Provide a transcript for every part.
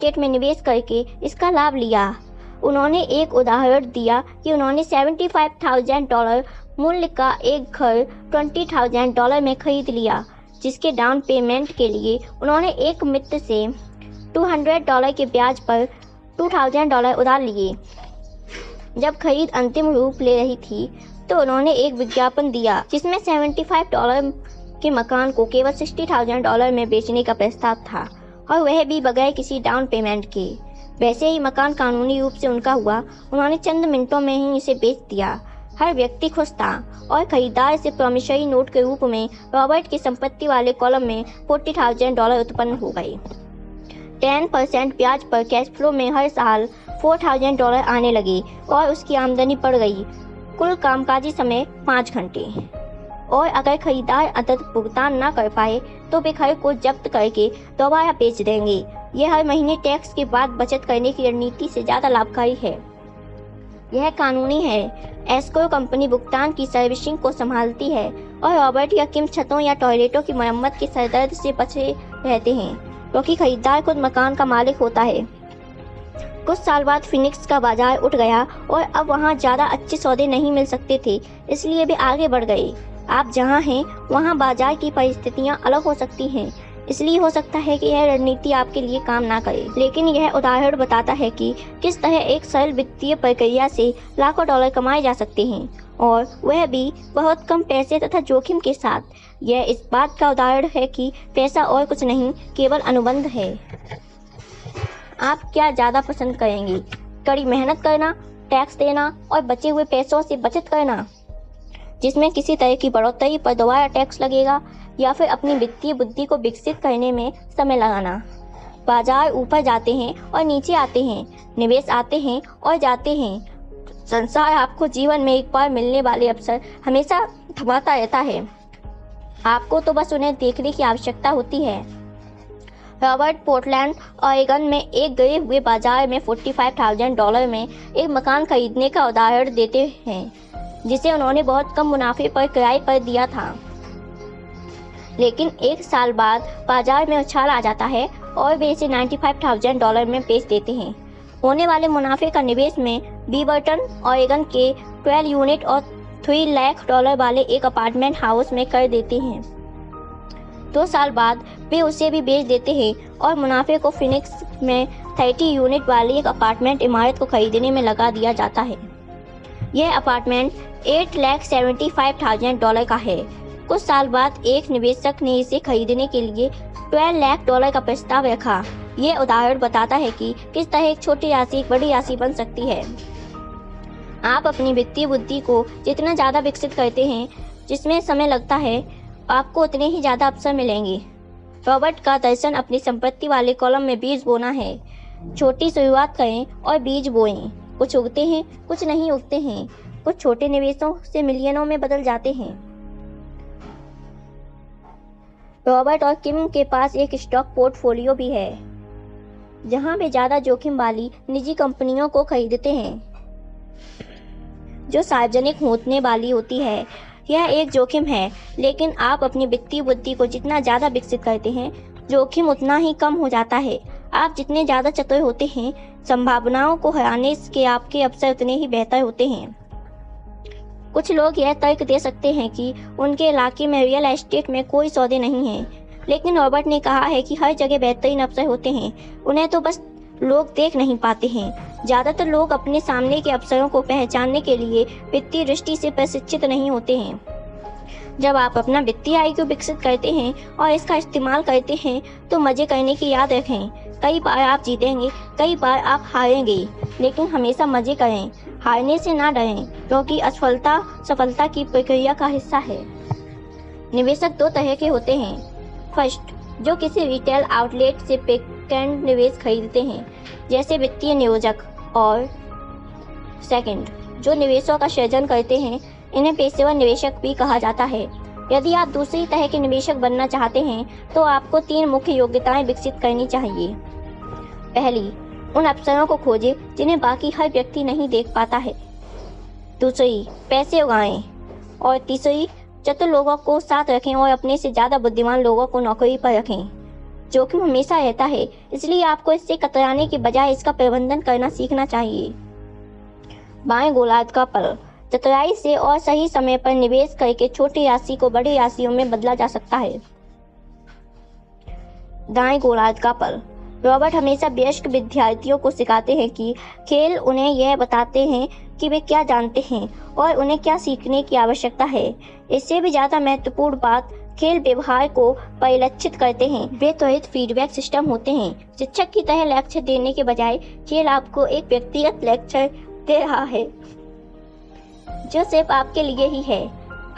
Estate में निवेश करके इसका लाभ लिया। उन्होंने एक उदाहरण दिया कि उन्होंने $75,000 मूल्य का एक घर $20,000 में खरीद लिया, जिसके डाउन पेमेंट के लिए उन्होंने एक मित्र से $200 के ब्याज पर $2,000 उधार लिए। जब खरीद अंतिम रूप ले रही थी तो उन्होंने एक विज्ञापन दिया जिसमें $75 के मकान को केवल $60,000 में बेचने का प्रस्ताव था, और वह भी बगैर किसी डाउन पेमेंट के। वैसे ही मकान कानूनी रूप से उनका हुआ। उन्होंने चंद मिनटों में ही इसे बेच दिया। हर व्यक्ति खुश था और खरीदार से प्रॉमिसरी नोट के रूप में रॉबर्ट की संपत्ति वाले कॉलम में $40,000 उत्पन्न हो गए। 10% ब्याज पर कैश फ्लो में हर साल $4,000 आने लगे और उसकी आमदनी बढ़ गई। कुल कामकाजी समय 5 घंटे। और अगर खरीदार अंततः भुगतान न कर पाए तो वे घर को जब्त करके दोबारा बेच देंगे। यह हर महीने टैक्स के बाद बचत करने की रणनीति से ज़्यादा लाभकारी है। यह कानूनी है। एस्क्रो कंपनी भुगतान की सर्विसिंग को संभालती है और रॉबर्ट या किम छतों या टॉयलेटों की मरम्मत के सरदर्द से बचे रहते हैं, क्योंकि खरीदार खुद मकान का मालिक होता है। कुछ साल बाद फिनिक्स का बाजार उठ गया और अब वहाँ ज़्यादा अच्छे सौदे नहीं मिल सकते थे, इसलिए वे आगे बढ़ गए। आप जहाँ हैं वहाँ बाजार की परिस्थितियाँ अलग हो सकती हैं, इसलिए हो सकता है कि यह रणनीति आपके लिए काम ना करे, लेकिन यह उदाहरण बताता है कि किस तरह एक सरल वित्तीय प्रक्रिया से लाखों डॉलर कमाए जा सकते हैं, और वह भी बहुत कम पैसे तथा जोखिम के साथ। यह इस बात का उदाहरण है कि पैसा और कुछ नहीं, केवल अनुबंध है। आप क्या ज़्यादा पसंद करेंगे? कड़ी मेहनत करना, टैक्स देना और बचे हुए पैसों से बचत करना जिसमें किसी तरह की बढ़ोतरी पर दोबारा टैक्स लगेगा, या फिर अपनी वित्तीय बुद्धि को विकसित करने में समय लगाना? बाजार ऊपर जाते हैं और नीचे आते हैं, निवेश आते हैं और जाते हैं। संसार आपको जीवन में एक बार मिलने वाले अवसर हमेशा थमाता रहता है। आपको तो बस उन्हें देखने की आवश्यकता होती है। रॉबर्ट पोर्टलैंड ओरेगन में एक गए हुए बाजार में $45,000 में एक मकान खरीदने का उदाहरण देते हैं, जिसे उन्होंने बहुत कम मुनाफे पर किराए पर दिया था। लेकिन एक साल बाद बाजार में उछाल आ जाता है और वे इसे $95,000 में बेच देते हैं। होने वाले मुनाफे का निवेश में बीबर्टन ओरेगन के 12 यूनिट और $3 लाख वाले एक अपार्टमेंट हाउस में कर देते हैं। 2 साल बाद वे उसे भी बेच देते हैं और मुनाफे को फिनिक्स में 30 यूनिट वाली एक अपार्टमेंट इमारत को खरीदने में लगा दिया जाता है। यह अपार्टमेंट $8,75,000 का है। कुछ साल बाद एक निवेशक ने इसे खरीदने के लिए $12 लाख का प्रस्ताव रखा। यह उदाहरण बताता है कि किस तरह एक छोटी राशि एक बड़ी राशि बन सकती है। आप अपनी वित्तीय बुद्धि को जितना ज़्यादा विकसित करते हैं, जिसमें समय लगता है, आपको उतने ही ज़्यादा अवसर मिलेंगे। रॉबर्ट का दर्शन अपनी संपत्ति वाले कॉलम में बीज बोना है। छोटी शुरुआत करें और बीज बोएं। कुछ उगते हैं, कुछ नहीं उगते हैं। कुछ छोटे निवेशों से मिलियनों में बदल जाते हैं। रॉबर्ट और किम के पास एक स्टॉक पोर्टफोलियो भी है, जहां वे ज़्यादा जोखिम वाली निजी कंपनियों को खरीदते हैं जो सार्वजनिक होने वाली होती है। यह एक जोखिम है, लेकिन आप अपनी वित्तीय बुद्धि को जितना ज़्यादा विकसित करते हैं, जोखिम उतना ही कम हो जाता है। आप जितने ज़्यादा चतुर होते हैं, संभावनाओं को हराने के आपके अवसर उतने ही बेहतर होते हैं। कुछ लोग यह तर्क दे सकते हैं कि उनके इलाके में रियल एस्टेट में कोई सौदे नहीं हैं, लेकिन रॉबर्ट ने कहा है कि हर जगह बेहतरीन अवसर होते हैं, उन्हें तो बस लोग देख नहीं पाते हैं। ज़्यादातर लोग अपने सामने के अवसरों को पहचानने के लिए वित्तीय दृष्टि से प्रशिक्षित नहीं होते हैं। जब आप अपना वित्तीय IQ विकसित करते हैं और इसका इस्तेमाल करते हैं तो मज़े करने की याद रखें। कई बार आप जीतेंगे, कई बार आप हारेंगे, लेकिन हमेशा मज़े करें। हारने से ना डरें, क्योंकि असफलता सफलता की प्रक्रिया का हिस्सा है। निवेशक 2 तरह के होते हैं। फर्स्ट, जो किसी रिटेल आउटलेट से पेटेंट निवेश खरीदते हैं, जैसे वित्तीय नियोजक, और सेकंड, जो निवेशों का सृजन करते हैं, इन्हें पेशेवर निवेशक भी कहा जाता है। यदि आप दूसरी तरह के निवेशक बनना चाहते हैं तो आपको 3 मुख्य योग्यताएं विकसित करनी चाहिए। पहली, उन अवसरों को खोजें जिन्हें बाकी हर व्यक्ति नहीं देख पाता है। दूसरी, पैसे उगाएं। और तीसरी, चतुर लोगों को साथ रखें और अपने से ज़्यादा बुद्धिमान लोगों को नौकरी पर रखें। जोखिम हमेशा रहता है, इसलिए आपको इससे कतराने के बजाय इसका प्रबंधन करना सीखना चाहिए। बाएं गोलार्ध का पल। चतुराई से और सही समय पर निवेश करके छोटी राशि को बड़ी राशियों में बदला जा सकता है। दाएं गोलार्ध का पल। रॉबर्ट हमेशा वयस्क विद्यार्थियों को सिखाते हैं कि खेल उन्हें यह बताते हैं कि वे क्या जानते हैं और उन्हें क्या सीखने की आवश्यकता है। इससे भी ज़्यादा महत्वपूर्ण बात, खेल व्यवहार को परिलक्षित करते हैं। वे त्वरित फीडबैक सिस्टम होते हैं। शिक्षक की तरह लक्ष्य देने के बजाय खेल आपको एक व्यक्तिगत लेक्चर दे रहा है जो सिर्फ आपके लिए ही है।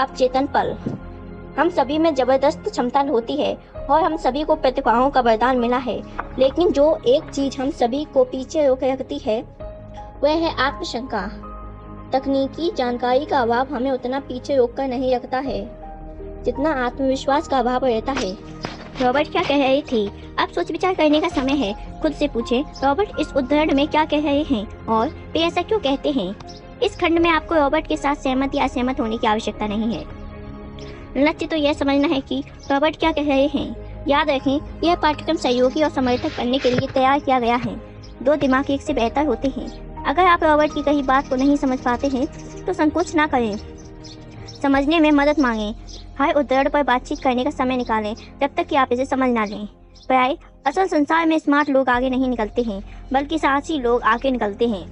अवचेतन पल। हम सभी में जबरदस्त क्षमता होती है और हम सभी को प्रतिभाओं का वरदान मिला है, लेकिन जो एक चीज हम सभी को पीछे रोके रखती है वह है आत्मशंका। तकनीकी जानकारी का अभाव हमें उतना पीछे रोककर नहीं रखता है जितना आत्मविश्वास का अभाव रहता है। रॉबर्ट क्या कह रहे थे? अब सोच विचार करने का समय है। खुद से पूछें, रॉबर्ट इस उद्धरण में क्या कह रहे हैं और वे ऐसा क्यों कहते हैं। इस खंड में आपको रॉबर्ट के साथ सहमत या असहमत होने की आवश्यकता नहीं है। लक्ष्य तो यह समझना है कि रॉबर्ट क्या कह रहे हैं। याद रखें, यह पाठ्यक्रम सहयोगी और समर्थक करने के लिए तैयार किया गया है। दो दिमाग एक से बेहतर होते हैं। अगर आप रॉबर्ट की कही बात को नहीं समझ पाते हैं तो संकोच ना करें, समझने में मदद मांगें। हर उद्धरण पर बातचीत करने का समय निकालें जब तक कि आप इसे समझ ना लें। प्राय असल संसार में स्मार्ट लोग आगे नहीं निकलते हैं, बल्कि साहसी लोग आगे निकलते हैं।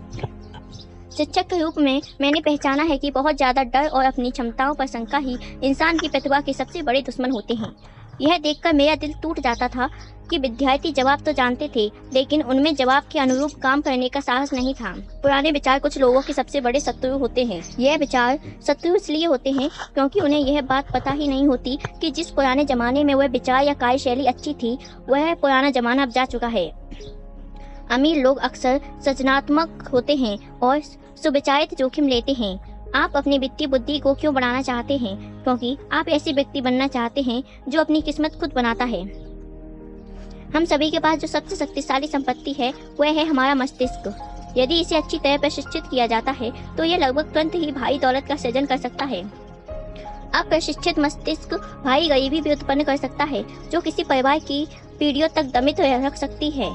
शिक्षक के रूप में मैंने पहचाना है कि बहुत ज़्यादा डर और अपनी क्षमताओं पर शंका ही इंसान की प्रतिभा के सबसे बड़े दुश्मन होते हैं। यह देखकर मेरा दिल टूट जाता था कि विद्यार्थी जवाब तो जानते थे, लेकिन उनमें जवाब के अनुरूप काम करने का साहस नहीं था। पुराने विचार कुछ लोगों के सबसे बड़े शत्रु होते हैं। यह विचार शत्रु इसलिए होते हैं क्योंकि उन्हें यह बात पता ही नहीं होती कि जिस पुराने जमाने में वह विचार या कार्यशैली अच्छी थी, वह पुराना जमाना अब जा चुका है। अमीर लोग अक्सर सृजनात्मक होते हैं और सुविचारित जोखिम लेते हैं। आप अपनी वित्तीय बुद्धि को क्यों बढ़ाना चाहते हैं? क्योंकि आप ऐसे व्यक्ति बनना चाहते हैं जो अपनी किस्मत खुद बनाता है। हम सभी के पास जो सबसे शक्तिशाली संपत्ति है वह है हमारा मस्तिष्क। यदि इसे अच्छी तरह प्रशिक्षित किया जाता है तो यह लगभग तुरंत ही भारी दौलत का सृजन कर सकता है। अप्रशिक्षित मस्तिष्क भारी गरीबी भी उत्पन्न कर सकता है जो किसी परिवार की पीढ़ियों तक दमित रख सकती है।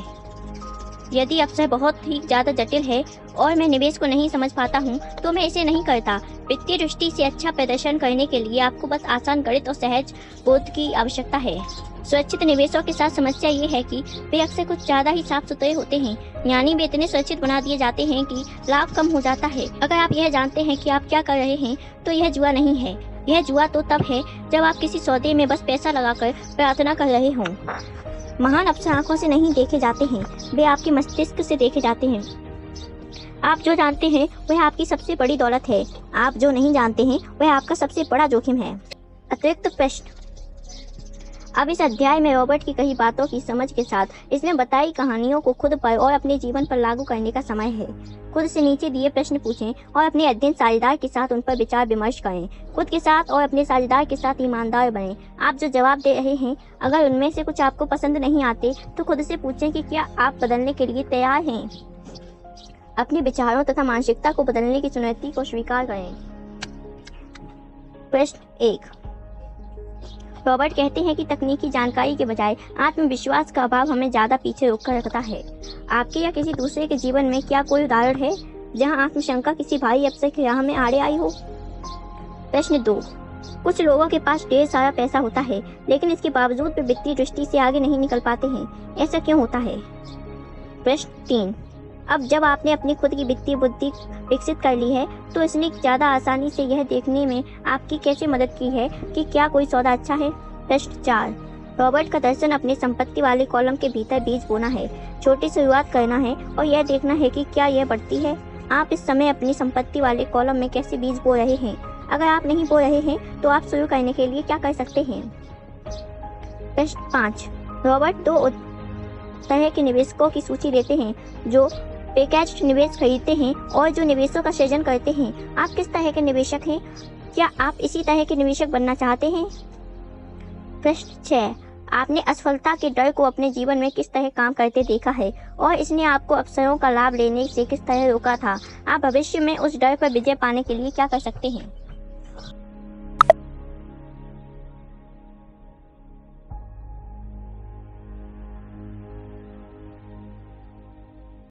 यदि अवसर बहुत ही ज़्यादा जटिल है और मैं निवेश को नहीं समझ पाता हूँ तो मैं इसे नहीं करता। वित्तीय दृष्टि से अच्छा प्रदर्शन करने के लिए आपको बस आसान गणित और सहज बोध की आवश्यकता है। सुरक्षित निवेशों के साथ समस्या ये है कि वे अक्सर कुछ ज़्यादा ही साफ सुथरे होते हैं, यानी वे इतने सुरक्षित बना दिए जाते हैं कि लाभ कम हो जाता है। अगर आप यह जानते हैं कि आप क्या कर रहे हैं तो यह जुआ नहीं है। यह जुआ तो तब है जब आप किसी सौदे में बस पैसा लगाकर प्रार्थना कर रहे हों। महान अफसर आंखों से नहीं देखे जाते हैं, वे आपके मस्तिष्क से देखे जाते हैं। आप जो जानते हैं वह आपकी सबसे बड़ी दौलत है। आप जो नहीं जानते हैं वह आपका सबसे बड़ा जोखिम है। अतिरिक्त प्रश्न। अब इस अध्याय में रॉबर्ट की कही बातों की समझ के साथ इसमें बताई कहानियों को खुद पर और अपने जीवन पर लागू करने का समय है। खुद से नीचे दिए प्रश्न पूछें और अपने अध्ययन साझेदार के साथ उन पर विचार विमर्श करें। खुद के साथ और अपने साझेदार के साथ ईमानदार बनें। आप जो जवाब दे रहे हैं, अगर उनमें से कुछ आपको पसंद नहीं आते तो खुद से पूछें कि क्या आप बदलने के लिए तैयार हैं। अपने विचारों तथा मानसिकता को बदलने की चुनौती को स्वीकार करें। प्रश्न 1। रॉबर्ट कहते हैं कि तकनीकी जानकारी के बजाय आत्मविश्वास का अभाव हमें ज़्यादा पीछे रोककर रखता है। आपके या किसी दूसरे के जीवन में क्या कोई उदाहरण है जहां आत्मशंका किसी भारी अवसर की राह में आड़े आई हो? प्रश्न 2। कुछ लोगों के पास ढेर सारा पैसा होता है, लेकिन इसके बावजूद वे वित्तीय दृष्टि से आगे नहीं निकल पाते हैं। ऐसा क्यों होता है? प्रश्न 3। अब जब आपने अपनी खुद की वित्तीय बुद्धि विकसित कर ली है तो इसने ज़्यादा आसानी से यह देखने में आपकी कैसे मदद की है कि क्या कोई सौदा अच्छा है? प्रश्न 4। रॉबर्ट का दर्शन अपने संपत्ति वाले कॉलम के भीतर बीज बोना है, छोटी शुरुआत करना है और यह देखना है कि क्या यह बढ़ती है। आप इस समय अपनी संपत्ति वाले कॉलम में कैसे बीज बो रहे हैं? अगर आप नहीं बो रहे हैं तो आप शुरू करने के लिए क्या कर सकते हैं? प्रश्न 5। रॉबर्ट 2 तरह के निवेशकों की सूची देते हैं, जो पैकेज्ड निवेश खरीदते हैं और जो निवेशों का सृजन करते हैं। आप किस तरह के निवेशक हैं? क्या आप इसी तरह के निवेशक बनना चाहते हैं? प्रश्न 6। आपने असफलता के डर को अपने जीवन में किस तरह काम करते देखा है और इसने आपको अवसरों का लाभ लेने से किस तरह रोका था? आप भविष्य में उस डर पर विजय पाने के लिए क्या कर सकते हैं?